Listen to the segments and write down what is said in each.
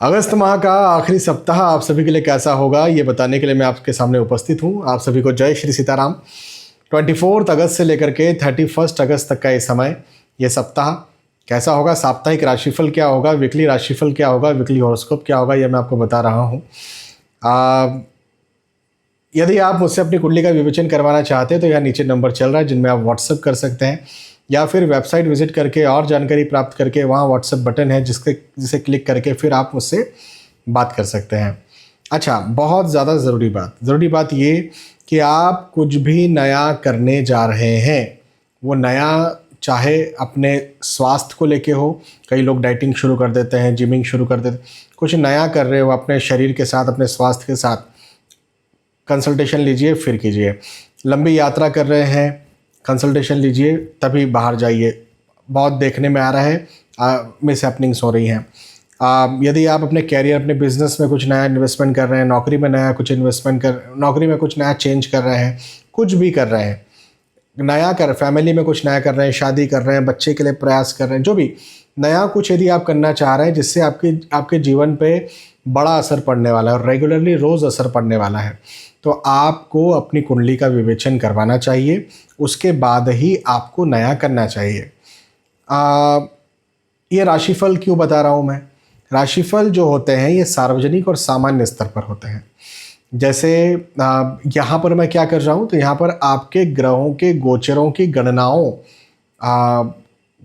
अगस्त माह का आखिरी सप्ताह आप सभी के लिए कैसा होगा ये बताने के लिए मैं आपके सामने उपस्थित हूँ। आप सभी को जय श्री सीताराम। 24 अगस्त से लेकर के 31 अगस्त तक का ये समय, ये सप्ताह कैसा होगा, साप्ताहिक राशिफल क्या होगा, वीकली राशिफल क्या होगा, वीकली हॉरोस्कोप क्या होगा, ये मैं आपको बता रहा हूँ। यदि आप मुझसे अपनी कुंडली का विवेचन करवाना चाहते हैं तो यहाँ नीचे नंबर चल रहा है जिनमें आप व्हाट्सअप कर सकते हैं, या फिर वेबसाइट विजिट करके और जानकारी प्राप्त करके वहाँ व्हाट्सअप बटन है जिसे क्लिक करके फिर आप मुझसे बात कर सकते हैं। अच्छा, बहुत ज़्यादा ज़रूरी बात ये कि आप कुछ भी नया करने जा रहे हैं, वो नया चाहे अपने स्वास्थ्य को लेके हो, कई लोग डाइटिंग शुरू कर देते हैं, जिमिंग शुरू कर देते हैं, कुछ नया कर रहे हो अपने शरीर के साथ, अपने स्वास्थ्य के साथ, कंसल्टेशन लीजिए फिर कीजिए। लंबी यात्रा कर रहे हैं, कंसल्टेशन लीजिए तभी बाहर जाइए। बहुत देखने में आ रहा है मिस हैपनिंग्स हो रही हैं। यदि आप अपने कैरियर, अपने बिजनेस में कुछ नया इन्वेस्टमेंट कर रहे हैं, नौकरी में नया कुछ नौकरी में कुछ नया चेंज कर रहे हैं, कुछ भी कर रहे हैं, फैमिली में कुछ नया कर रहे हैं, शादी कर रहे हैं, बच्चे के लिए प्रयास कर रहे हैं, जो भी नया कुछ यदि आप करना चाह रहे हैं जिससे आपके जीवन पे बड़ा असर पड़ने वाला है और रेगुलरली रोज़ असर पड़ने वाला है, तो आपको अपनी कुंडली का विवेचन करवाना चाहिए। उसके बाद ही आपको नया करना चाहिए। ये राशिफल क्यों बता रहा हूँ मैं? राशिफल जो होते हैं ये सार्वजनिक और सामान्य स्तर पर होते हैं। जैसे यहाँ पर मैं क्या कर रहा हूँ, तो यहाँ पर आपके ग्रहों के गोचरों की गणनाओं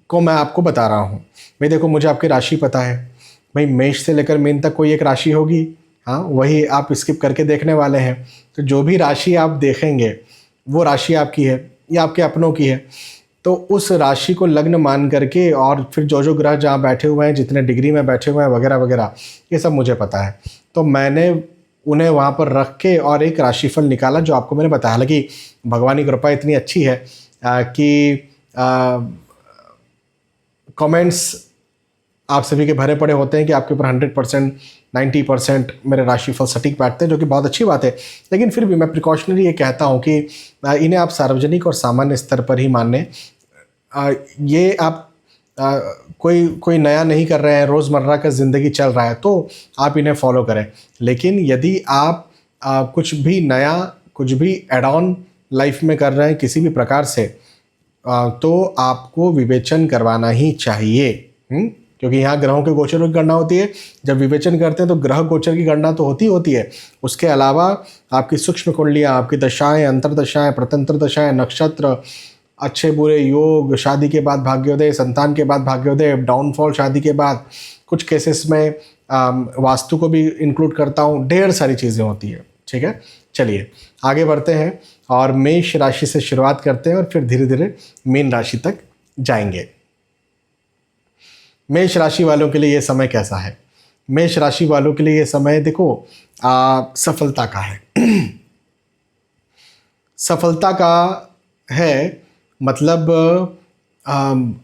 को मैं आपको बता रहा हूँ। भाई देखो, मुझे आपकी राशि पता है, भाई मेष से लेकर मीन तक कोई एक राशि होगी, हाँ, वही आप स्किप करके देखने वाले हैं। तो जो भी राशि आप देखेंगे वो राशि आपकी है या आपके अपनों की है, तो उस राशि को लग्न मान करके और फिर जो ग्रह जहाँ बैठे हुए हैं, जितने डिग्री में बैठे हुए हैं वगैरह वगैरह, ये सब मुझे पता है। तो मैंने उन्हें वहाँ पर रख के और एक राशिफल निकाला जो आपको मैंने बताया। हालांकि भगवान की कृपा इतनी अच्छी है कि कमेंट्स आप सभी के भरे पड़े होते हैं कि आपके ऊपर 100%, 90% मेरे राशिफल सटीक बैठते हैं, जो कि बहुत अच्छी बात है। लेकिन फिर भी मैं प्रिकॉशनरी ये कहता हूँ कि इन्हें आप सार्वजनिक और सामान्य स्तर पर ही मान लें। ये आप कोई नया नहीं कर रहे हैं, रोज़मर्रा का ज़िंदगी चल रहा है तो आप इन्हें फॉलो करें। लेकिन यदि आप कुछ भी नया, कुछ भी एड ऑन लाइफ में कर रहे हैं किसी भी प्रकार से, तो आपको विवेचन करवाना ही चाहिए। क्योंकि यहाँ ग्रहों के गोचरों की गणना होती है। जब विवेचन करते हैं तो ग्रह गोचर की गणना तो होती है। उसके अलावा आपकी सूक्ष्म कुंडलियाँ, आपकी दशाएं, अंतरदशाएं, प्रतंत्र दशाएं, नक्षत्र, अच्छे बुरे योग, शादी के बाद भाग्योदय, संतान के बाद भाग्योदय, डाउनफॉल शादी के बाद, कुछ केसेस में वास्तु को भी इंक्लूड करता हूँ, ढेर सारी चीज़ें होती है। ठीक है, चलिए आगे बढ़ते हैं और मेष राशि से शुरुआत करते हैं और फिर धीरे धीरे मीन राशि तक जाएंगे। मेष राशि वालों के लिए ये समय कैसा है? मेष राशि वालों के लिए ये समय देखो सफलता का है। सफलता का है मतलब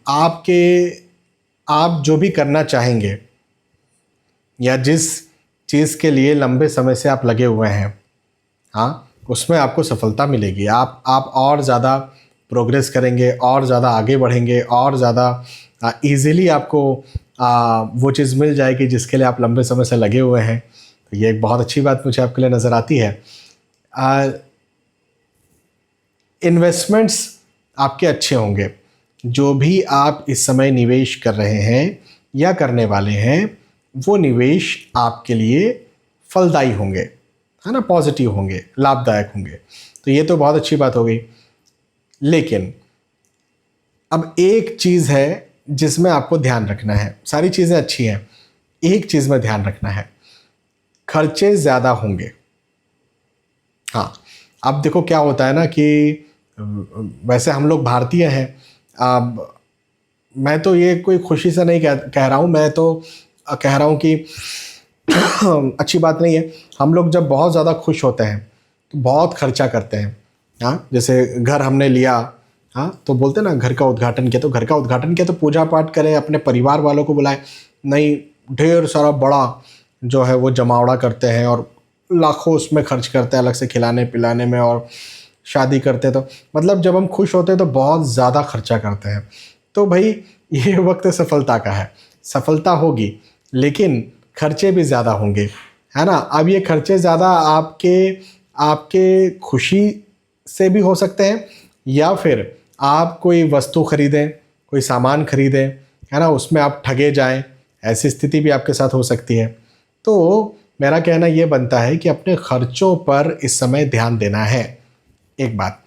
आप जो भी करना चाहेंगे या जिस चीज़ के लिए लंबे समय से आप लगे हुए हैं, हाँ, उसमें आपको सफलता मिलेगी। आप और ज़्यादा प्रोग्रेस करेंगे, और ज़्यादा आगे बढ़ेंगे, और ज़्यादा ईज़िली आपको वो चीज़ मिल जाएगी जिसके लिए आप लंबे समय से लगे हुए हैं। तो ये एक बहुत अच्छी बात मुझे आपके लिए नज़र आती है। इन्वेस्टमेंट्स आपके अच्छे होंगे। जो भी आप इस समय निवेश कर रहे हैं या करने वाले हैं, वो निवेश आपके लिए फलदायी होंगे, है ना, पॉजिटिव होंगे, लाभदायक होंगे। तो ये तो बहुत अच्छी बात हो गई। लेकिन अब एक चीज़ है जिसमें आपको ध्यान रखना है। सारी चीज़ें अच्छी हैं, एक चीज़ में ध्यान रखना है, खर्चे ज़्यादा होंगे। हाँ, अब देखो क्या होता है ना कि वैसे हम लोग भारतीय हैं। मैं तो ये कोई खुशी से नहीं कह रहा हूँ, मैं तो कह रहा हूँ कि अच्छी बात नहीं है। हम लोग जब बहुत ज़्यादा खुश होते हैं तो बहुत खर्चा करते हैं। हाँ, जैसे घर हमने लिया, हाँ, तो बोलते हैं ना घर का उद्घाटन किया, तो घर का उद्घाटन किया तो पूजा पाठ करें, अपने परिवार वालों को बुलाएं, नहीं ढेर सारा बड़ा जो है वो जमावड़ा करते हैं और लाखों उसमें खर्च करते हैं अलग से खिलाने पिलाने में, और शादी करते हैं तो मतलब जब हम खुश होते हैं तो बहुत ज़्यादा खर्चा करते हैं। तो भाई ये वक्त सफलता का है, सफलता होगी, लेकिन खर्चे भी ज़्यादा होंगे, है ना। अब ये खर्चे ज़्यादा आपके आपके खुशी से भी हो सकते हैं, या फिर आप कोई वस्तु खरीदें, कोई सामान खरीदें, है ना, उसमें आप ठगे जाएं, ऐसी स्थिति भी आपके साथ हो सकती है। तो मेरा कहना ये बनता है कि अपने खर्चों पर इस समय ध्यान देना है, एक बात।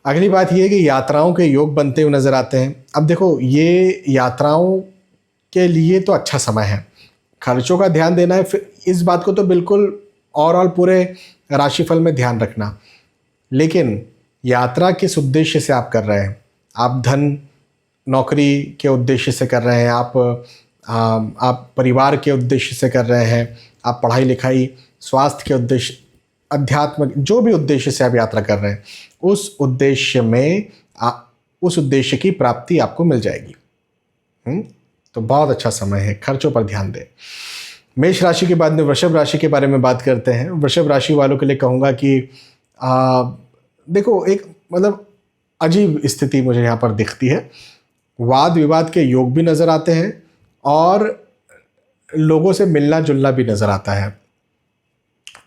अगली बात ये है कि यात्राओं के योग बनते हुए नज़र आते हैं। अब देखो, ये यात्राओं के लिए तो अच्छा समय है, खर्चों का ध्यान देना है, फिर इस बात को तो बिल्कुल ओवरऑल पूरे राशिफल में ध्यान रखना। लेकिन यात्रा किस उद्देश्य से आप कर रहे हैं? आप धन, नौकरी के उद्देश्य से कर रहे हैं, आप परिवार के उद्देश्य से कर रहे हैं, आप पढ़ाई लिखाई, स्वास्थ्य के उद्देश्य, अध्यात्म, जो भी उद्देश्य से आप यात्रा कर रहे हैं, उस उद्देश्य में उस उद्देश्य की प्राप्ति आपको मिल जाएगी। तो बहुत अच्छा समय है, खर्चों पर ध्यान दें। मेष राशि के बाद में वृषभ राशि के बारे में बात करते हैं। वृषभ राशि वालों के लिए कहूँगा कि देखो, एक मतलब अजीब स्थिति मुझे यहाँ पर दिखती है। वाद विवाद के योग भी नज़र आते हैं और लोगों से मिलना जुलना भी नज़र आता है,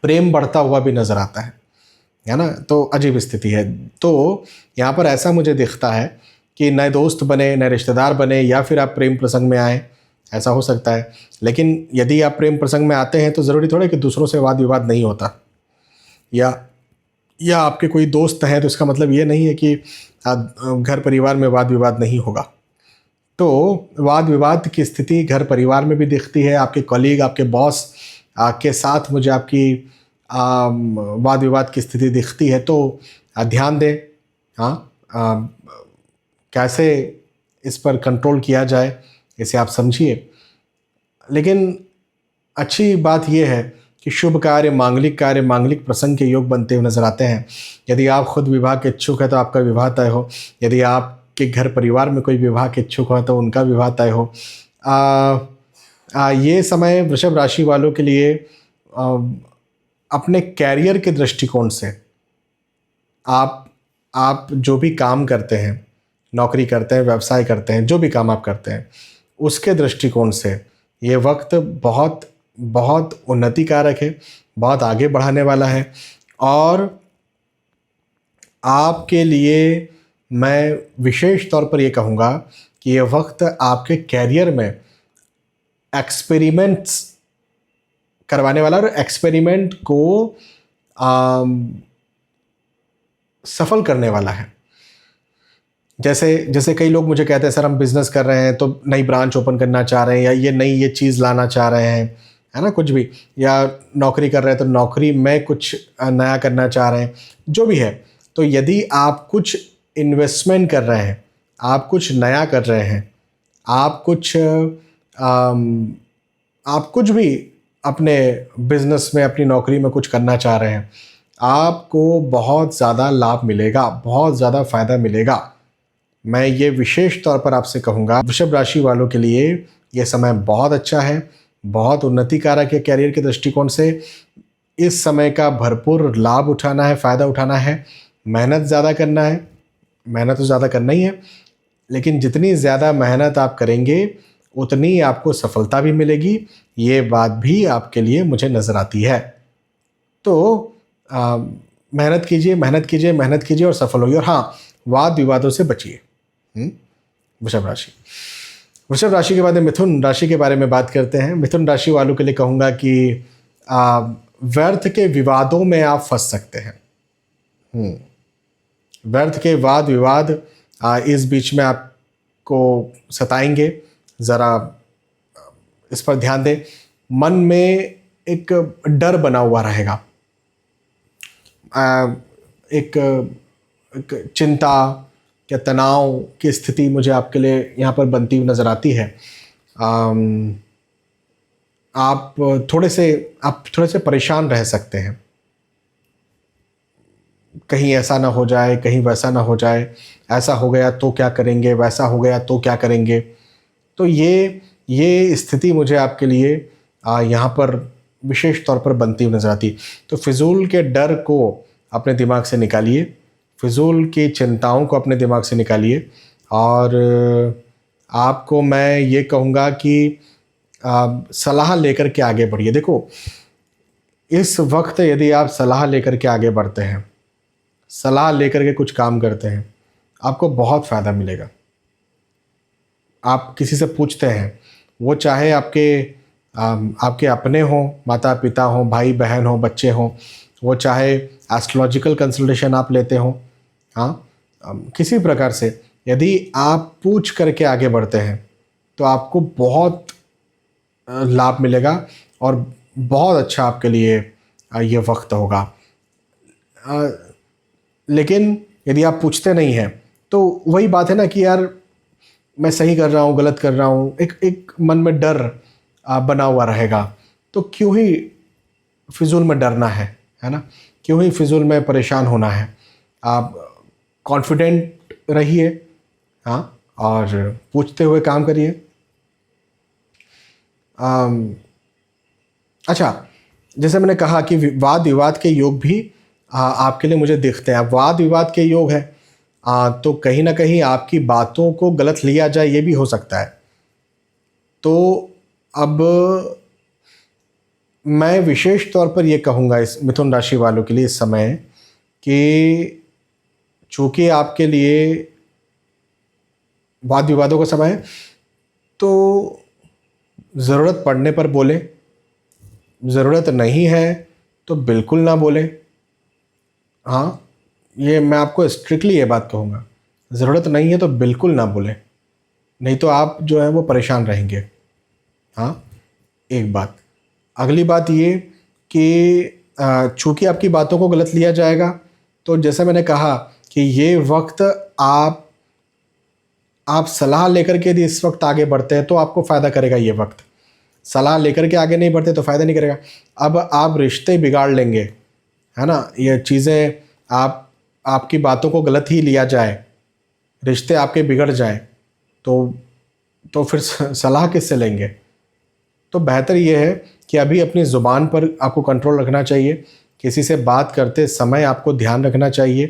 प्रेम बढ़ता हुआ भी नज़र आता है ना। तो अजीब स्थिति है। तो यहाँ पर ऐसा मुझे दिखता है कि नए दोस्त बने, नए रिश्तेदार बने, या फिर आप प्रेम प्रसंग में आए, ऐसा हो सकता है। लेकिन यदि आप प्रेम प्रसंग में आते हैं तो ज़रूरी थोड़ा कि दूसरों से वाद विवाद नहीं होता, या आपके कोई दोस्त हैं तो इसका मतलब ये नहीं है कि घर परिवार में वाद विवाद नहीं होगा। तो वाद विवाद की स्थिति घर परिवार में भी दिखती है। आपके कलीग, आपके बॉस के साथ मुझे आपकी वाद विवाद की स्थिति दिखती है। तो ध्यान दें, कैसे इस पर कंट्रोल किया जाए, इसे आप समझिए। लेकिन अच्छी बात यह है कि शुभ कार्य, मांगलिक प्रसंग के योग बनते हुए नजर आते हैं। यदि आप खुद विवाह के इच्छुक है तो आपका विवाह तय हो, यदि आपके घर परिवार में कोई विवाह के इच्छुक हो तो उनका विवाह तय हो। ये समय वृषभ राशि वालों के लिए अपने कैरियर के दृष्टिकोण से आप जो भी काम करते हैं, नौकरी करते हैं, व्यवसाय करते हैं, जो भी काम आप करते हैं, उसके दृष्टिकोण से ये वक्त बहुत बहुत उन्नति कारक है, बहुत आगे बढ़ाने वाला है। और आपके लिए मैं विशेष तौर पर ये कहूँगा कि ये वक्त आपके कैरियर में एक्सपेरिमेंट्स करवाने वाला, और एक्सपेरिमेंट को सफल करने वाला है। जैसे कई लोग मुझे कहते हैं, सर हम बिज़नेस कर रहे हैं तो नई ब्रांच ओपन करना चाह रहे हैं, या ये चीज़ लाना चाह रहे हैं, है ना, कुछ भी, या नौकरी कर रहे हैं तो नौकरी में कुछ नया करना चाह रहे हैं, जो भी है। तो यदि आप कुछ इन्वेस्टमेंट कर रहे हैं, आप कुछ नया कर रहे हैं, आप कुछ भी अपने बिजनेस में, अपनी नौकरी में कुछ करना चाह रहे हैं, आपको बहुत ज़्यादा लाभ मिलेगा, बहुत ज़्यादा फ़ायदा मिलेगा। मैं ये विशेष तौर पर आपसे कहूँगा, वृषभ राशि वालों के लिए ये समय बहुत अच्छा है, बहुत उन्नति कारक है। कैरियर के दृष्टिकोण से इस समय का भरपूर लाभ उठाना है, फ़ायदा उठाना है। मेहनत ज़्यादा करना है, मेहनत तो ज़्यादा करना ही है, लेकिन जितनी ज़्यादा मेहनत आप करेंगे उतनी आपको सफलता भी मिलेगी। ये बात भी आपके लिए मुझे नज़र आती है। तो मेहनत कीजिए, मेहनत कीजिए, मेहनत कीजिए और सफल होइए। और हाँ, वाद विवादों से बचिए। वृषभ राशि। वृषभ राशि के बाद मिथुन राशि के बारे में बात करते हैं। मिथुन राशि वालों के लिए कहूँगा कि व्यर्थ के विवादों में आप फंस सकते हैं। व्यर्थ के वाद विवाद इस बीच में आपको सताएंगे, ज़रा इस पर ध्यान दें। मन में एक डर बना हुआ रहेगा, एक चिंता या तनाव की स्थिति मुझे आपके लिए यहाँ पर बनती हुई नज़र आती है। आप थोड़े से परेशान रह सकते हैं, कहीं ऐसा ना हो जाए, कहीं वैसा ना हो जाए, ऐसा हो गया तो क्या करेंगे, वैसा हो गया तो क्या करेंगे। तो ये स्थिति मुझे आपके लिए यहाँ पर विशेष तौर पर बनती हुई नज़र आती है। तो फिजूल के डर को अपने दिमाग से निकालिए, फिजूल की चिंताओं को अपने दिमाग से निकालिए। और आपको मैं ये कहूँगा कि सलाह लेकर के आगे बढ़िए। देखो, इस वक्त यदि आप सलाह लेकर के आगे बढ़ते हैं, सलाह लेकर के कुछ काम करते हैं, आपको बहुत फ़ायदा मिलेगा। आप किसी से पूछते हैं, वो चाहे आपके अपने हों, माता पिता हों, भाई बहन हों, बच्चे हों, वो चाहे एस्ट्रोलॉजिकल कंसल्टेशन आप लेते हों, हाँ, किसी प्रकार से यदि आप पूछ करके आगे बढ़ते हैं तो आपको बहुत लाभ मिलेगा और बहुत अच्छा आपके लिए ये वक्त होगा। लेकिन यदि आप पूछते नहीं हैं तो वही बात है ना कि यार मैं सही कर रहा हूँ, गलत कर रहा हूँ, एक मन में डर बना हुआ रहेगा। तो क्यों ही फिजूल में डरना है ना? क्यों ही फिजूल में परेशान होना है? आप कॉन्फिडेंट रहिए, हाँ, और पूछते हुए काम करिए। अच्छा, जैसे मैंने कहा कि वाद विवाद के योग भी आपके लिए मुझे दिखते हैं। अब वाद विवाद के योग है तो कहीं ना कहीं आपकी बातों को गलत लिया जाए, ये भी हो सकता है। तो अब मैं विशेष तौर पर ये कहूँगा इस मिथुन राशि वालों के लिए इस समय कि चूँकि आपके लिए वाद विवादों का समय है, तो ज़रूरत पड़ने पर बोलें, ज़रूरत नहीं है तो बिल्कुल ना बोलें। हाँ, ये मैं आपको स्ट्रिक्टली ये बात कहूँगा, ज़रूरत नहीं है तो बिल्कुल ना बोलें, नहीं तो आप जो है वो परेशान रहेंगे। हाँ, एक बात। अगली बात ये कि चूँकि आपकी बातों को गलत लिया जाएगा, तो जैसे मैंने कहा कि ये वक्त आप सलाह लेकर के यदि इस वक्त आगे बढ़ते हैं तो आपको फ़ायदा करेगा ये वक्त। सलाह लेकर के आगे नहीं बढ़ते तो फ़ायदा नहीं करेगा। अब आप रिश्ते बिगाड़ लेंगे, है ना? ये चीज़ें आपकी बातों को गलत ही लिया जाए, रिश्ते आपके बिगड़ जाएं, तो फिर सलाह किससे लेंगे? तो बेहतर ये है कि अभी अपनी ज़ुबान पर आपको कंट्रोल रखना चाहिए। किसी से बात करते समय आपको ध्यान रखना चाहिए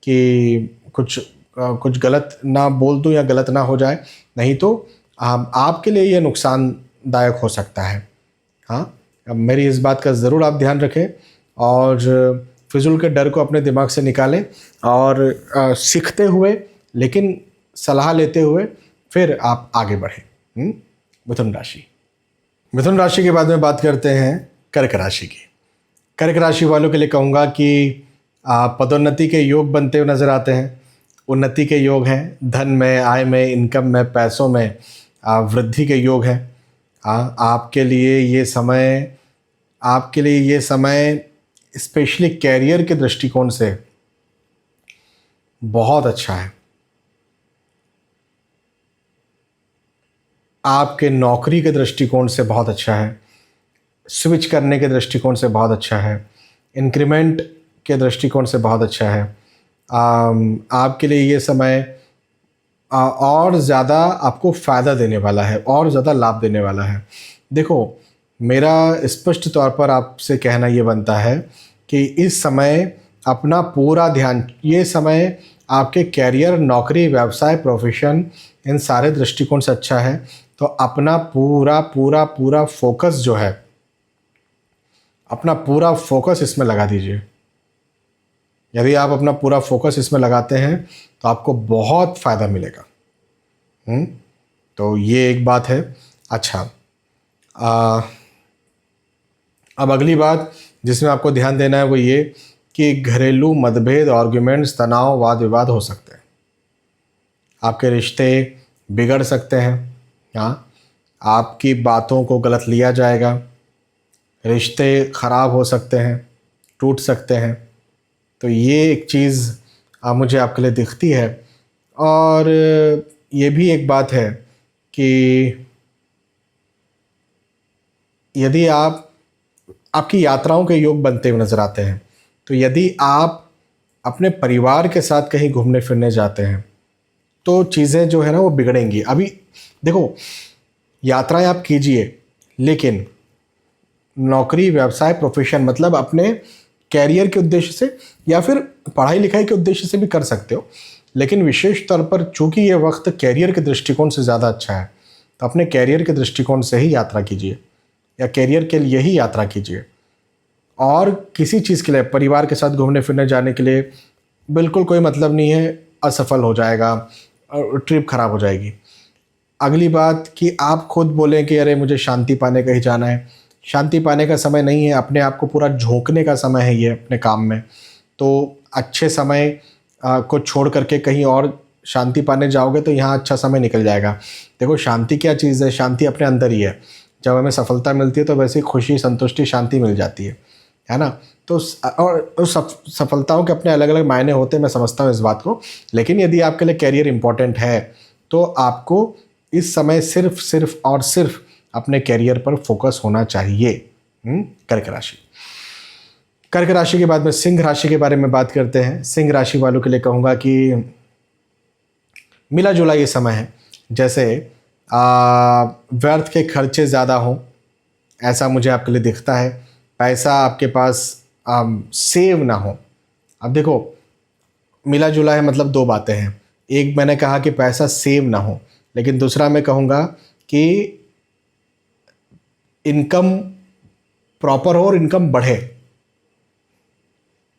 कि कुछ गलत ना बोल दूं या गलत ना हो जाए, नहीं तो आपके लिए ये नुकसानदायक हो सकता है। हाँ, अब मेरी इस बात का ज़रूर आप ध्यान रखें और फिजूल के डर को अपने दिमाग से निकालें और सीखते हुए लेकिन सलाह लेते हुए फिर आप आगे बढ़ें। मिथुन राशि। मिथुन राशि के बाद में बात करते हैं कर्क राशि की। कर्क राशि वालों के लिए कहूँगा कि पदोन्नति के योग बनते हुए नज़र आते हैं। उन्नति के योग हैं, धन में, आय में, इनकम में, पैसों में वृद्धि के योग हैं। आपके लिए ये समय स्पेशली कैरियर के दृष्टिकोण से बहुत अच्छा है। आपके नौकरी के दृष्टिकोण से बहुत अच्छा है, स्विच करने के दृष्टिकोण से बहुत अच्छा है, इंक्रीमेंट के दृष्टिकोण से बहुत अच्छा है। आपके लिए ये समय और ज़्यादा आपको फ़ायदा देने वाला है और ज़्यादा लाभ देने वाला है। देखो, मेरा स्पष्ट तौर पर आपसे कहना ये बनता है कि इस समय अपना पूरा ध्यान, ये समय आपके कैरियर, नौकरी, व्यवसाय, प्रोफेशन, इन सारे दृष्टिकोण से अच्छा है। तो अपना पूरा फोकस जो है, अपना पूरा फोकस इसमें लगा दीजिए। यदि आप अपना पूरा फोकस इसमें लगाते हैं तो आपको बहुत फ़ायदा मिलेगा। तो ये एक बात है। अच्छा, अब अगली बात जिसमें आपको ध्यान देना है वो ये कि घरेलू मतभेद, आर्ग्यूमेंट्स, तनाव, वाद विवाद हो सकते हैं। आपके रिश्ते बिगड़ सकते हैं। हाँ, आपकी बातों को गलत लिया जाएगा, रिश्ते ख़राब हो सकते हैं, टूट सकते हैं। तो ये एक चीज़ मुझे आपके लिए दिखती है। और ये भी एक बात है कि यदि आपकी यात्राओं के योग बनते हुए नज़र आते हैं, तो यदि आप अपने परिवार के साथ कहीं घूमने फिरने जाते हैं तो चीज़ें जो है ना वो बिगड़ेंगी। अभी देखो, यात्राएं आप कीजिए, लेकिन नौकरी, व्यवसाय, प्रोफेशन, मतलब अपने कैरियर के उद्देश्य से या फिर पढ़ाई लिखाई के उद्देश्य से भी कर सकते हो, लेकिन विशेष तौर पर चूँकि ये वक्त कैरियर के दृष्टिकोण से ज़्यादा अच्छा है, तो अपने कैरियर के दृष्टिकोण से ही यात्रा कीजिए या कैरियर के लिए ही यात्रा कीजिए। और किसी चीज़ के लिए, परिवार के साथ घूमने फिरने जाने के लिए बिल्कुल कोई मतलब नहीं है, असफल हो जाएगा, ट्रिप खराब हो जाएगी। अगली बात कि आप खुद बोलें कि अरे मुझे शांति पाने कहीं जाना है, शांति पाने का समय नहीं है, अपने आप को पूरा झोंकने का समय है ये अपने काम में। तो अच्छे समय को छोड़ करके कहीं और शांति पाने जाओगे तो यहाँ अच्छा समय निकल जाएगा। देखो शांति क्या चीज़ है, शांति अपने अंदर ही है। जब हमें सफलता मिलती है तो वैसे खुशी, संतुष्टि, शांति मिल जाती है ना। तो और सफलताओं के अपने अलग अलग मायने होते हैं, मैं समझता हूँ इस बात को। लेकिन यदि आपके लिए कैरियर इम्पोर्टेंट है तो आपको इस समय सिर्फ और सिर्फ अपने कैरियर पर फोकस होना चाहिए। कर्क राशि। कर्क राशि के बाद में सिंह राशि के बारे में बात करते हैं। सिंह राशि वालों के लिए कहूँगा कि मिला जुला ये समय है। जैसे व्यर्थ के खर्चे ज़्यादा हों, ऐसा मुझे आपके लिए दिखता है। पैसा आपके पास सेव ना हो। अब देखो मिला जुला है मतलब दो बातें हैं। एक मैंने कहा कि पैसा सेव ना हो, लेकिन दूसरा मैं कहूँगा कि इनकम प्रॉपर हो और इनकम बढ़े।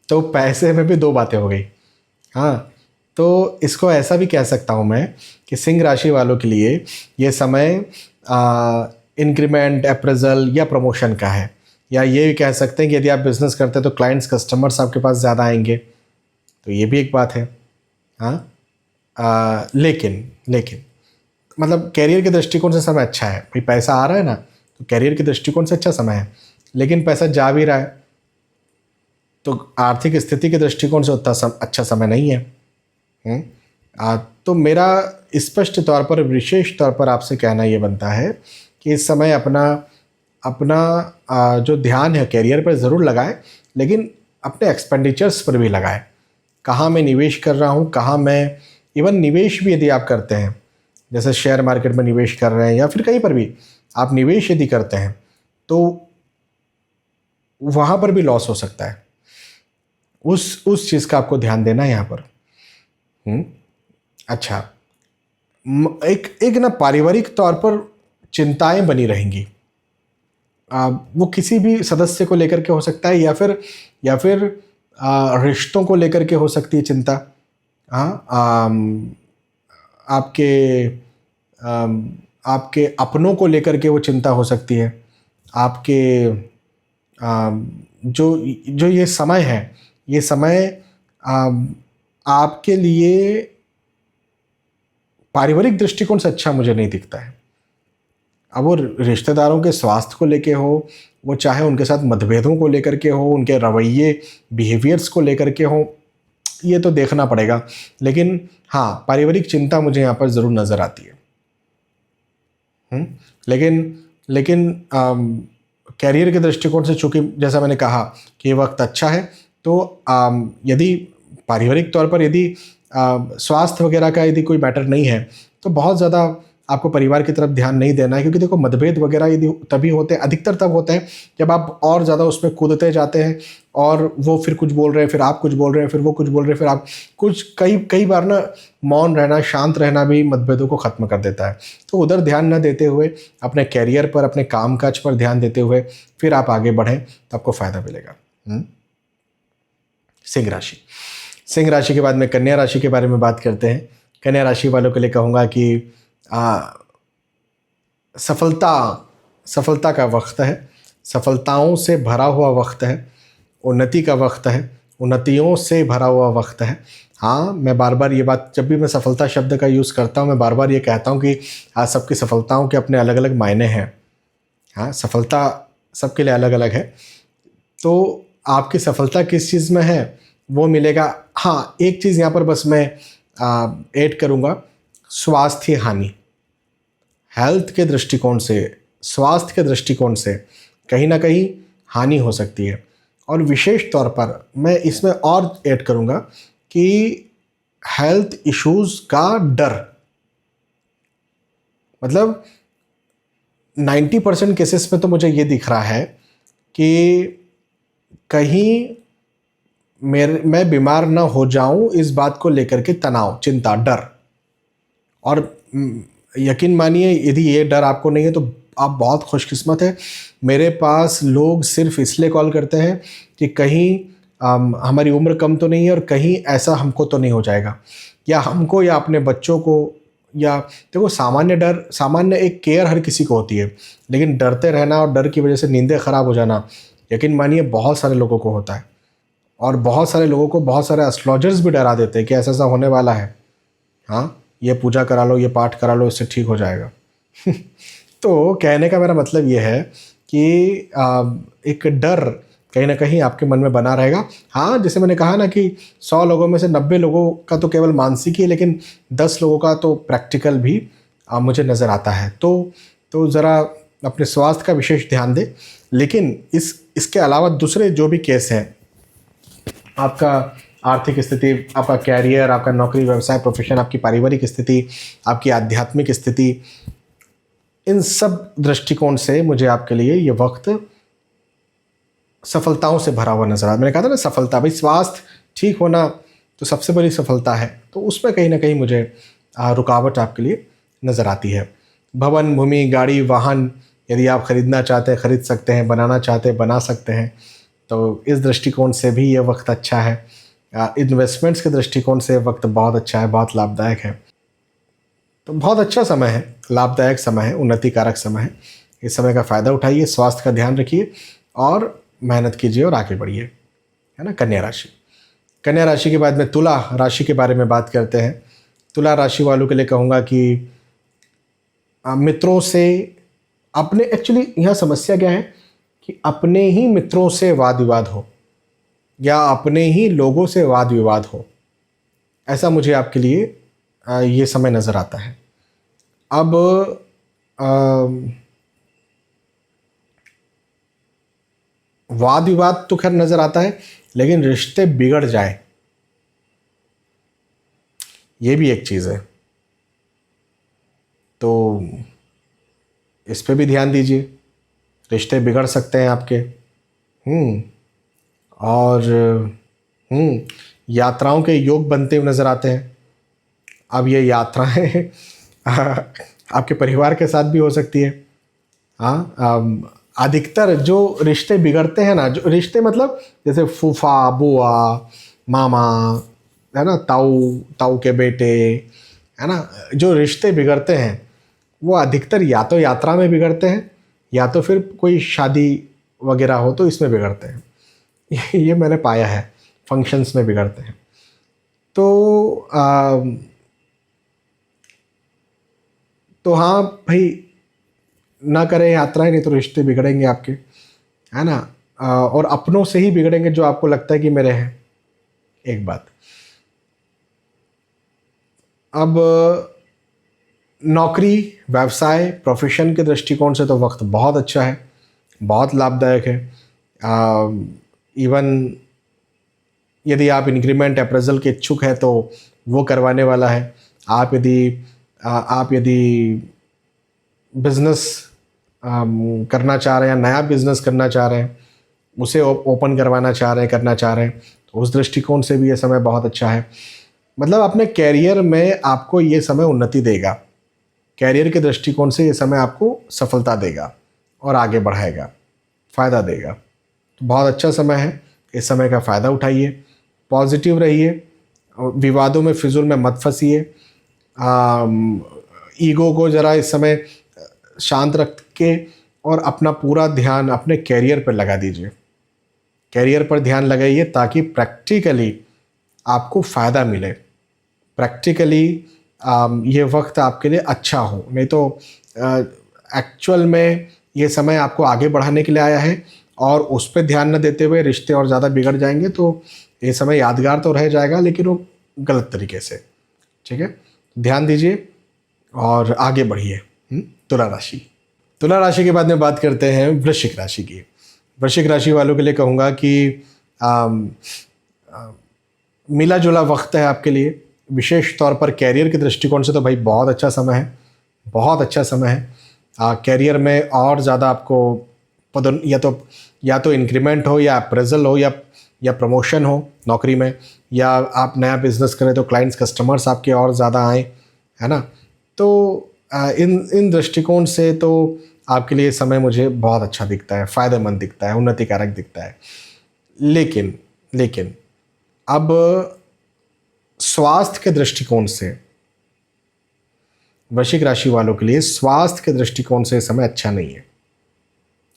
तो पैसे में भी दो बातें हो गई। हाँ, तो इसको ऐसा भी कह सकता हूँ मैं कि सिंह राशि वालों के लिए ये समय इंक्रीमेंट, अप्रेजल या प्रमोशन का है। या ये भी कह सकते हैं कि यदि आप बिज़नेस करते हैं तो क्लाइंट्स, कस्टमर्स आपके पास ज़्यादा आएंगे, तो ये भी एक बात है। हाँ, लेकिन मतलब कैरियर के दृष्टिकोण से समय अच्छा है। भाई पैसा आ रहा है ना, तो कैरियर के दृष्टिकोण से अच्छा समय है। लेकिन पैसा जा भी रहा है तो आर्थिक स्थिति के दृष्टिकोण से उतना अच्छा समय नहीं है। तो मेरा स्पष्ट तौर पर, विशेष तौर पर आपसे कहना ये बनता है कि इस समय अपना जो ध्यान है कैरियर पर ज़रूर लगाएं, लेकिन अपने एक्सपेंडिचर्स पर भी लगाएं। कहाँ मैं निवेश कर रहा हूँ, कहाँ मैं, इवन निवेश भी यदि आप करते हैं, जैसे शेयर मार्केट में निवेश कर रहे हैं या फिर कहीं पर भी आप निवेश यदि करते हैं, तो वहाँ पर भी लॉस हो सकता है। उस चीज़ का आपको ध्यान देना है यहाँ पर। अच्छा, एक ना पारिवारिक तौर पर चिंताएं बनी रहेंगी। वो किसी भी सदस्य को लेकर के हो सकता है या फिर रिश्तों को लेकर के हो सकती है चिंता। आपके अपनों को लेकर के वो चिंता हो सकती है। आपके जो ये समय है, ये समय आपके लिए पारिवारिक दृष्टिकोण से अच्छा मुझे नहीं दिखता है। अब वो रिश्तेदारों के स्वास्थ्य को लेके हो, वो चाहे उनके साथ मतभेदों को लेकर के हो, उनके रवैये, बिहेवियर्स को लेकर के हो, ये तो देखना पड़ेगा। लेकिन हाँ, पारिवारिक चिंता मुझे यहाँ पर ज़रूर नज़र आती है। लेकिन कैरियर के दृष्टिकोण से, चूँकि जैसा मैंने कहा कि ये वक्त अच्छा है, तो यदि पारिवारिक तौर पर यदि स्वास्थ्य वगैरह का यदि कोई मैटर नहीं है तो बहुत ज़्यादा आपको परिवार की तरफ ध्यान नहीं देना है। क्योंकि देखो मतभेद वगैरह यदि तभी होते हैं, अधिकतर तब होते हैं जब आप और ज़्यादा उसमें कूदते जाते हैं और वो फिर कुछ बोल रहे हैं, फिर आप कुछ बोल रहे हैं, फिर वो कुछ बोल रहे हैं, फिर आप कुछ, कई बार ना मौन रहना, शांत रहना भी मतभेदों को ख़त्म कर देता है। तो उधर ध्यान न देते हुए अपने कैरियर पर, अपने कामकाज पर ध्यान देते हुए फिर आप आगे बढ़ें तो आपको फ़ायदा मिलेगा। सिंह राशि। सिंह राशि के बाद में कन्या राशि के बारे में बात करते हैं। कन्या राशि वालों के लिए कहूँगा कि सफलता का वक्त है, सफलताओं से भरा हुआ वक्त है, उन्नति का वक्त है, उन्नतियों से भरा हुआ वक्त है। हाँ, मैं बार बार ये बात, जब भी मैं सफलता शब्द का यूज़ करता हूँ, मैं बार बार ये कहता हूँ कि आज सबकी सफलताओं के अपने अलग अलग मायने हैं। हाँ, सफलता सबके लिए अलग अलग है। तो आपकी सफलता किस चीज़ में है वो मिलेगा। हाँ, एक चीज़ यहाँ पर बस मैं ऐड करूँगा, स्वास्थ्य हानि। हेल्थ के दृष्टिकोण से, स्वास्थ्य के दृष्टिकोण से कहीं ना कहीं हानि हो सकती है। और विशेष तौर पर मैं इसमें और ऐड करूँगा कि हेल्थ इश्यूज़ का डर, मतलब 90% केसेस में तो मुझे ये दिख रहा है कि कहीं मैं बीमार ना हो जाऊं, इस बात को लेकर के तनाव, चिंता, डर। और यकीन मानिए यदि ये डर आपको नहीं है तो आप बहुत खुशकिस्मत हैं। मेरे पास लोग सिर्फ़ इसलिए कॉल करते हैं कि कहीं हमारी उम्र कम तो नहीं है और कहीं ऐसा हमको तो नहीं हो जाएगा, या हमको या अपने बच्चों को, या देखो सामान्य डर, सामान्य एक केयर हर किसी को होती है, लेकिन डरते रहना और डर की वजह से नींदें ख़राब हो जाना, यकीन मानिए बहुत सारे लोगों को होता है। और बहुत सारे लोगों को बहुत सारे एस्ट्रोलॉजर्स भी डरा देते हैं कि ऐसा-ऐसा होने वाला है। हाँ, ये पूजा करा लो, ये पाठ करा लो, इससे ठीक हो जाएगा। तो कहने का मेरा मतलब ये है कि एक डर कहीं न कहीं आपके मन में बना रहेगा। हाँ, जैसे मैंने कहा ना कि 100 लोगों में से 90 लोगों का तो केवल मानसिक ही है, लेकिन 10 लोगों का तो प्रैक्टिकल भी मुझे नज़र आता है। तो ज़रा अपने स्वास्थ्य का विशेष ध्यान दें। लेकिन इसके अलावा दूसरे जो भी केस हैं, आपका आर्थिक स्थिति, आपका कैरियर, आपका नौकरी, व्यवसाय, प्रोफ़ेशन, आपकी पारिवारिक स्थिति, आपकी आध्यात्मिक स्थिति, इन सब दृष्टिकोण से मुझे आपके लिए ये वक्त सफलताओं से भरा हुआ नज़र आता है। मैंने कहा था ना सफलता, भाई स्वास्थ्य ठीक होना तो सबसे बड़ी सफलता है, तो उसमें कहीं ना कहीं मुझे रुकावट आपके लिए नज़र आती है। भवन, भूमि, गाड़ी, वाहन यदि आप ख़रीदना चाहते हैं ख़रीद सकते हैं, बनाना चाहते हैं बना सकते हैं, तो इस दृष्टिकोण से भी ये वक्त अच्छा है। इन्वेस्टमेंट्स के दृष्टिकोण से वक्त बहुत अच्छा है, बहुत लाभदायक है। तो बहुत अच्छा समय है, लाभदायक समय है, उन्नति कारक समय है। इस समय का फ़ायदा उठाइए, स्वास्थ्य का ध्यान रखिए और मेहनत कीजिए और आगे बढ़िए, है ना। कन्या राशि, कन्या राशि के बाद में तुला राशि के बारे में बात करते हैं। तुला राशि वालों के लिए कहूँगा कि मित्रों से अपने, एक्चुअली यहाँ समस्या क्या है कि अपने ही मित्रों से वाद विवाद हो या अपने ही लोगों से वाद विवाद हो, ऐसा मुझे आपके लिए ये समय नज़र आता है। अब वाद विवाद तो खैर नज़र आता है, लेकिन रिश्ते बिगड़ जाए ये भी एक चीज़ है, तो इस पे भी ध्यान दीजिए। रिश्ते बिगड़ सकते हैं आपके। और यात्राओं के योग बनते हुए नज़र आते हैं। अब ये यात्राएं आपके परिवार के साथ भी हो सकती है। हाँ, अधिकतर जो रिश्ते बिगड़ते हैं ना, जो रिश्ते मतलब जैसे फूफा, बुआ, मामा, है ना, ताऊ के बेटे, है ना, जो रिश्ते बिगड़ते हैं वो अधिकतर या तो यात्रा में बिगड़ते हैं या तो फिर कोई शादी वगैरह हो तो इसमें बिगड़ते हैं। ये मैंने पाया है, फंक्शंस में बिगड़ते हैं। तो हाँ भाई, ना करें यात्राएं, नहीं तो रिश्ते बिगड़ेंगे आपके, है ना। और अपनों से ही बिगड़ेंगे जो आपको लगता है कि मेरे हैं। एक बात, अब नौकरी, व्यवसाय, प्रोफेशन के दृष्टिकोण से तो वक्त बहुत अच्छा है, बहुत लाभदायक है। इवन यदि आप इंक्रीमेंट अप्रेजल के इच्छुक हैं तो वो करवाने वाला है। आप यदि बिज़नेस करना चाह रहे हैं या नया बिज़नेस करना चाह रहे हैं, उसे ओपन करवाना चाह रहे हैं, करना चाह रहे हैं, तो उस दृष्टिकोण से भी ये समय बहुत अच्छा है। मतलब अपने कैरियर में आपको ये समय उन्नति देगा, कैरियर के दृष्टिकोण से ये समय आपको सफलता देगा और आगे बढ़ाएगा, फ़ायदा देगा। तो बहुत अच्छा समय है, इस समय का फ़ायदा उठाइए, पॉजिटिव रहिए, विवादों में फिजूल में मत फंसिए, ईगो को ज़रा इस समय शांत रख के और अपना पूरा ध्यान अपने कैरियर पर लगा दीजिए। कैरियर पर ध्यान लगाइए ताकि प्रैक्टिकली आपको फ़ायदा मिले, प्रैक्टिकली ये वक्त आपके लिए अच्छा हो। नहीं तो एक्चुअल में ये समय आपको आगे बढ़ाने के लिए आया है और उस पर ध्यान न देते हुए रिश्ते और ज़्यादा बिगड़ जाएंगे, तो ये समय यादगार तो रह जाएगा लेकिन वो गलत तरीके से। ठीक है, ध्यान दीजिए और आगे बढ़िए। तुला राशि, तुला राशि के बाद में बात करते हैं वृश्चिक राशि की। वृश्चिक राशि वालों के लिए कहूँगा कि मिला जुला वक्त है आपके लिए। विशेष तौर पर कैरियर के दृष्टिकोण से तो भाई बहुत अच्छा समय है, बहुत अच्छा समय है। कैरियर में और ज़्यादा आपको पद या तो इंक्रीमेंट हो या अप्रेजल हो या प्रमोशन हो नौकरी में, या आप नया बिजनेस करें तो क्लाइंट्स कस्टमर्स आपके और ज़्यादा आए, है ना। तो इन इन दृष्टिकोण से तो आपके लिए समय मुझे बहुत अच्छा दिखता है, फ़ायदेमंद दिखता है, उन्नतिकारक दिखता है। लेकिन लेकिन अब स्वास्थ्य के दृष्टिकोण से वृश्चिक राशि वालों के लिए स्वास्थ्य के दृष्टिकोण से समय अच्छा नहीं है।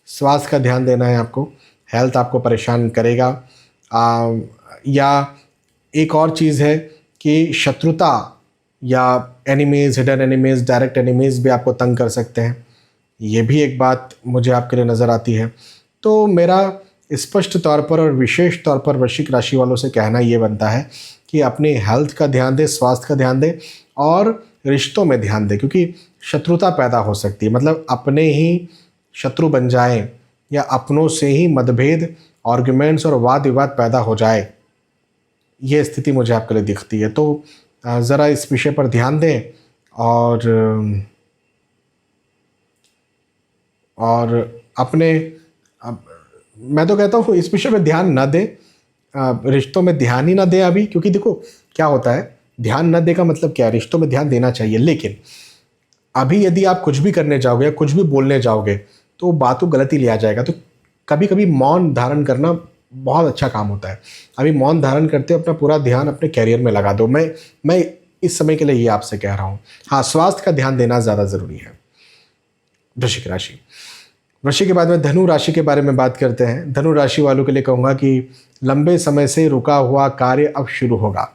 स्वास्थ्य का ध्यान देना है आपको, हेल्थ आपको परेशान करेगा। या एक और चीज़ है कि शत्रुता या enemies, hidden enemies, direct enemies भी आपको तंग कर सकते हैं। ये भी एक बात मुझे आपके लिए नज़र आती है। तो मेरा स्पष्ट तौर पर और विशेष तौर पर वृश्चिक राशि वालों से कहना ये बनता है कि अपनी हेल्थ का ध्यान दें, स्वास्थ्य का ध्यान दें और रिश्तों में ध्यान दें, क्योंकि शत्रुता पैदा हो सकती है। मतलब अपने ही शत्रु बन जाएं या अपनों से ही मतभेद, आर्ग्यूमेंट्स और वाद विवाद पैदा हो जाए, ये स्थिति मुझे आपके लिए दिखती है। तो ज़रा इस विषय पर ध्यान दें और अपने मैं तो कहता हूँ इस विषय में ध्यान ना दें, रिश्तों में ध्यान ही ना दें अभी। क्योंकि देखो क्या होता है, ध्यान ना दें का मतलब क्या है, रिश्तों में ध्यान देना चाहिए, लेकिन अभी यदि आप कुछ भी करने जाओगे या कुछ भी बोलने जाओगे तो बातों गलत ही लिया जाएगा। तो कभी कभी मौन धारण करना बहुत अच्छा काम होता है। अभी मौन धारण करते अपना पूरा ध्यान अपने कैरियर में लगा दो। मैं इस समय के लिए ये आपसे कह रहा हूँ। हाँ, स्वास्थ्य का ध्यान देना ज़्यादा ज़रूरी है। वृश्चिक राशि, वृश्चिक के बाद में धनु राशि के बारे में बात करते हैं। धनु राशि वालों के लिए कहूँगा कि लंबे समय से रुका हुआ कार्य अब शुरू होगा।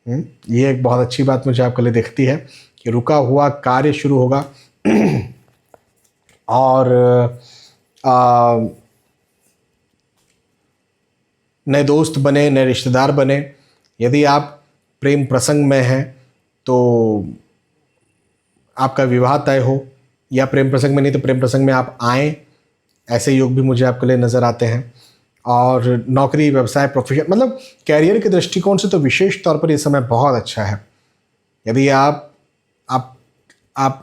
ये एक बहुत अच्छी बात मुझे आपके लिए दिखती है कि रुका हुआ कार्य शुरू होगा। और नए दोस्त बने, नए रिश्तेदार बने। यदि आप प्रेम प्रसंग में हैं तो आपका विवाह तय हो, या प्रेम प्रसंग में नहीं तो प्रेम प्रसंग में आप आएँ, ऐसे योग भी मुझे आपके लिए नज़र आते हैं। और नौकरी, व्यवसाय, प्रोफेशन, मतलब कैरियर के दृष्टिकोण से तो विशेष तौर पर ये समय बहुत अच्छा है। यदि आप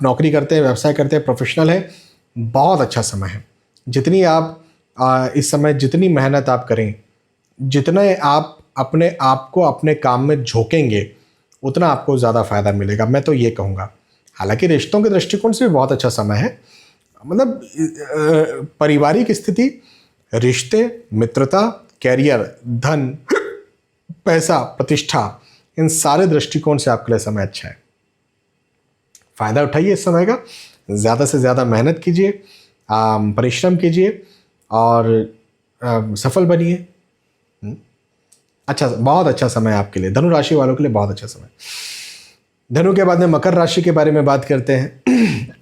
नौकरी करते हैं, व्यवसाय करते हैं, प्रोफेशनल है, बहुत अच्छा समय है। जितनी आप इस समय जितनी मेहनत आप करें, जितने आप अपने आप को अपने काम में झोंकेंगे, उतना आपको ज़्यादा फ़ायदा मिलेगा, मैं तो ये कहूँगा। हालांकि रिश्तों के दृष्टिकोण से भी बहुत अच्छा समय है। मतलब पारिवारिक स्थिति, रिश्ते, मित्रता, कैरियर, धन, पैसा, प्रतिष्ठा, इन सारे दृष्टिकोण से आपके लिए समय अच्छा है। फ़ायदा उठाइए इस समय का, ज़्यादा से ज़्यादा मेहनत कीजिए, परिश्रम कीजिए और सफल बनिए। अच्छा, बहुत अच्छा समय आपके लिए, धनु राशि वालों के लिए बहुत अच्छा समय। धनु के बाद में मकर राशि के बारे में बात करते हैं।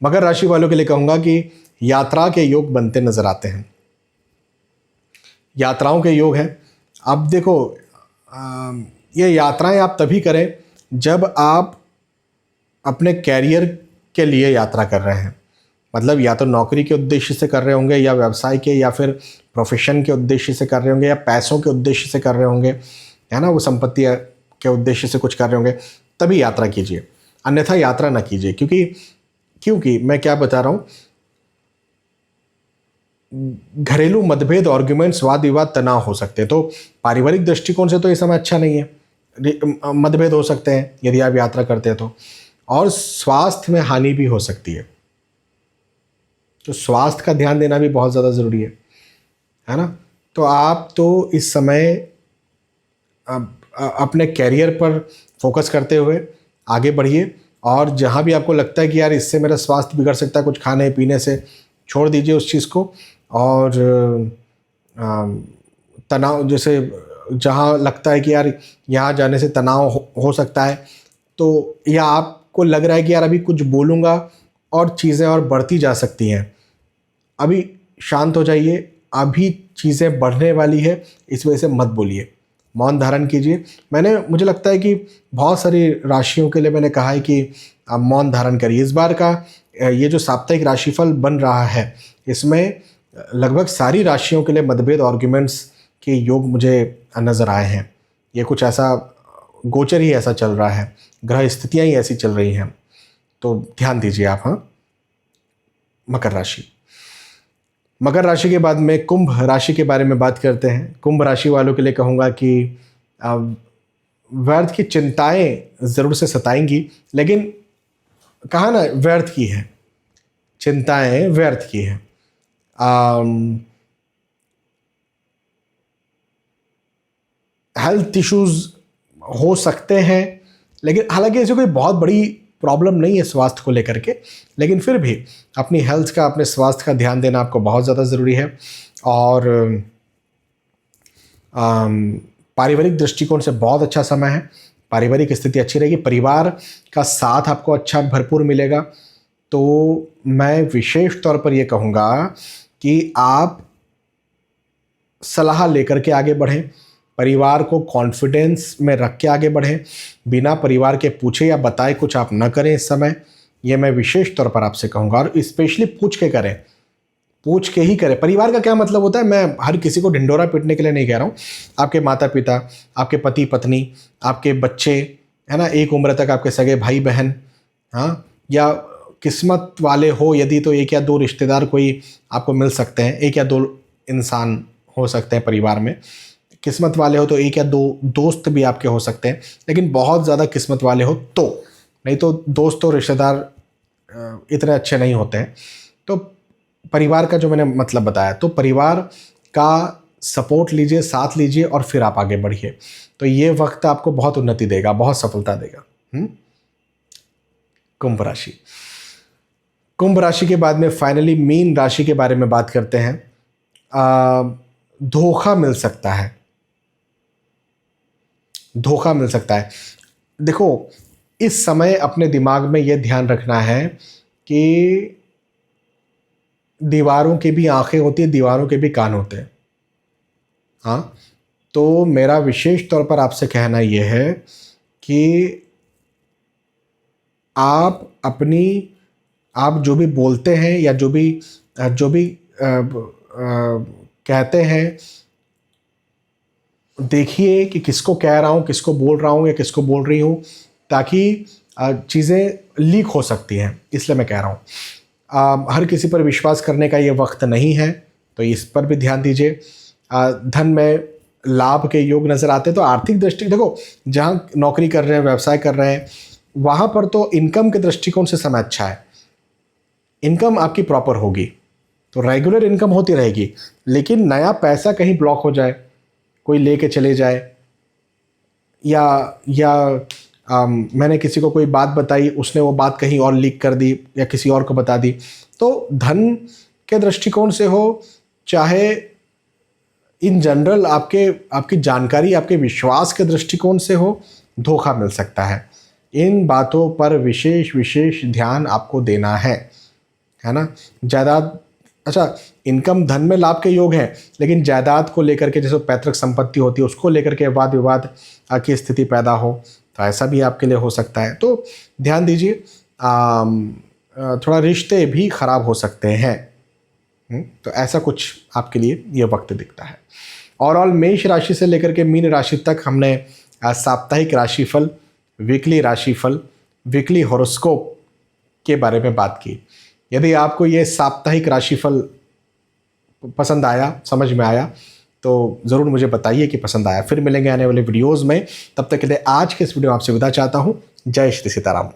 मकर राशि वालों के लिए कहूँगा कि यात्रा के योग बनते नजर आते हैं। यात्राओं के योग हैं। अब देखो, ये यात्राएं आप तभी करें जब आप अपने कैरियर के लिए यात्रा कर रहे हैं। मतलब या तो नौकरी के उद्देश्य से कर रहे होंगे, या व्यवसाय के, या फिर प्रोफेशन के उद्देश्य से कर रहे होंगे, या पैसों के उद्देश्य से कर रहे होंगे, है ना, वो संपत्ति के उद्देश्य से कुछ कर रहे होंगे, तभी यात्रा कीजिए, अन्यथा यात्रा ना कीजिए। क्योंकि मैं क्या बता रहा हूँ, घरेलू मतभेद, आर्ग्यूमेंट्स, वाद विवाद, तनाव हो सकते हैं। तो पारिवारिक दृष्टिकोण से तो ये समय अच्छा नहीं है, मतभेद हो सकते हैं यदि आप यात्रा करते हैं तो, और स्वास्थ्य में हानि भी हो सकती है। तो स्वास्थ्य का ध्यान देना भी बहुत ज़्यादा ज़रूरी है ना। तो आप तो इस समय अपने कैरियर पर फोकस करते हुए आगे बढ़िए, और जहाँ भी आपको लगता है कि यार इससे मेरा स्वास्थ्य बिगड़ सकता है, कुछ खाने पीने से, छोड़ दीजिए उस चीज़ को। और तनाव, जैसे जहाँ लगता है कि यार यहाँ जाने से तनाव हो सकता है, तो या आपको लग रहा है कि यार अभी कुछ बोलूँगा और चीज़ें और बढ़ती जा सकती हैं, अभी शांत हो जाइए, अभी चीज़ें बढ़ने वाली है, इस वजह से मत बोलिए, मौन धारण कीजिए। मुझे लगता है कि बहुत सारी राशियों के लिए मैंने कहा है कि आप मौन धारण करिए। इस बार का ये जो साप्ताहिक राशिफल बन रहा है, इसमें लगभग सारी राशियों के लिए मतभेद, आर्ग्यूमेंट्स के योग मुझे नज़र आए हैं। ये कुछ ऐसा गोचर ही ऐसा चल रहा है, ग्रह स्थितियाँ ही ऐसी चल रही हैं, तो ध्यान दीजिए आप। हाँ, मकर राशि। मकर राशि के बाद में कुंभ राशि के बारे में बात करते हैं। कुंभ राशि वालों के लिए कहूँगा कि व्यर्थ की चिंताएं ज़रूर से सताएंगी, लेकिन कहा ना, व्यर्थ की है, चिंताएं व्यर्थ की है। हेल्थ इश्यूज हो सकते हैं, लेकिन हालांकि ऐसी कोई बहुत बड़ी प्रॉब्लम नहीं है स्वास्थ्य को लेकर के, लेकिन फिर भी अपनी हेल्थ का, अपने स्वास्थ्य का ध्यान देना आपको बहुत ज़्यादा ज़रूरी है। और पारिवारिक दृष्टिकोण से बहुत अच्छा समय है, पारिवारिक स्थिति अच्छी रहेगी, परिवार का साथ आपको अच्छा भरपूर मिलेगा। तो मैं विशेष तौर पर ये कहूँगा कि आप सलाह लेकर के आगे बढ़ें, परिवार को कॉन्फिडेंस में रख के आगे बढ़ें, बिना परिवार के पूछे या बताए कुछ आप न करें इस समय, ये मैं विशेष तौर पर आपसे कहूँगा। और स्पेशली पूछ के करें, पूछ के ही करें। परिवार का क्या मतलब होता है, मैं हर किसी को ढिंढोरा पीटने के लिए नहीं कह रहा हूँ। आपके माता पिता, आपके पति पत्नी, आपके बच्चे, है ना, एक उम्र तक आपके सगे भाई बहन, हाँ, या किस्मत वाले हो यदि तो एक या दो रिश्तेदार कोई आपको मिल सकते हैं, एक या दो इंसान हो सकते हैं परिवार में। किस्मत वाले हो तो एक या दो दोस्त भी आपके हो सकते हैं, लेकिन बहुत ज़्यादा किस्मत वाले हो तो, नहीं तो दोस्त और रिश्तेदार इतने अच्छे नहीं होते हैं। तो परिवार का जो मैंने मतलब बताया, तो परिवार का सपोर्ट लीजिए, साथ लीजिए और फिर आप आगे बढ़िए। तो ये वक्त आपको बहुत उन्नति देगा, बहुत सफलता देगा। कुंभ राशि। कुंभ राशि के बाद में फाइनली मीन राशि के बारे में बात करते हैं। धोखा मिल सकता है, धोखा मिल सकता है। देखो, इस समय अपने दिमाग में यह ध्यान रखना है कि दीवारों की भी आंखें होती है, दीवारों के भी कान होते हैं। हाँ, तो मेरा विशेष तौर पर आपसे कहना यह है कि आप जो भी बोलते हैं या जो भी कहते हैं, देखिए कि किसको कह रहा हूँ, किसको बोल रहा हूँ या किसको बोल रही हूँ, ताकि चीज़ें लीक हो सकती हैं, इसलिए मैं कह रहा हूँ। हर किसी पर विश्वास करने का ये वक्त नहीं है, तो इस पर भी ध्यान दीजिए। धन में लाभ के योग नज़र आते हैं। तो आर्थिक दृष्टि, देखो, जहाँ नौकरी कर रहे हैं, व्यवसाय कर रहे हैं, वहाँ पर तो इनकम के दृष्टिकोण से समय अच्छा है, इनकम आपकी प्रॉपर होगी, तो रेगुलर इनकम होती रहेगी। लेकिन नया पैसा कहीं ब्लॉक हो जाए, कोई लेके चले जाए, या मैंने किसी को कोई बात बताई, उसने वो बात कहीं और लीक कर दी या किसी और को बता दी, तो धन के दृष्टिकोण से हो, चाहे इन जनरल आपकी जानकारी, आपके विश्वास के दृष्टिकोण से हो, धोखा मिल सकता है। इन बातों पर विशेष ध्यान आपको देना है ना। जायदाद, अच्छा, इनकम धन में लाभ के योग हैं, लेकिन जायदाद को लेकर के, जैसे पैतृक संपत्ति होती है, उसको लेकर के वाद विवाद की स्थिति पैदा हो, तो ऐसा भी आपके लिए हो सकता है। तो ध्यान दीजिए, थोड़ा रिश्ते भी खराब हो सकते हैं। तो ऐसा कुछ आपके लिए ये वक्त दिखता है। ओवरऑल मेष राशि से लेकर के मीन राशि तक हमने साप्ताहिक राशिफल, वीकली राशिफल, वीकली हॉरोस्कोप के बारे में बात की। यदि आपको ये साप्ताहिक राशिफल पसंद आया, समझ में आया, तो ज़रूर मुझे बताइए कि पसंद आया। फिर मिलेंगे आने वाले वीडियोज़ में, तब तक के लिए आज के इस वीडियो में आपसे विदा चाहता हूँ। जय श्री सीताराम।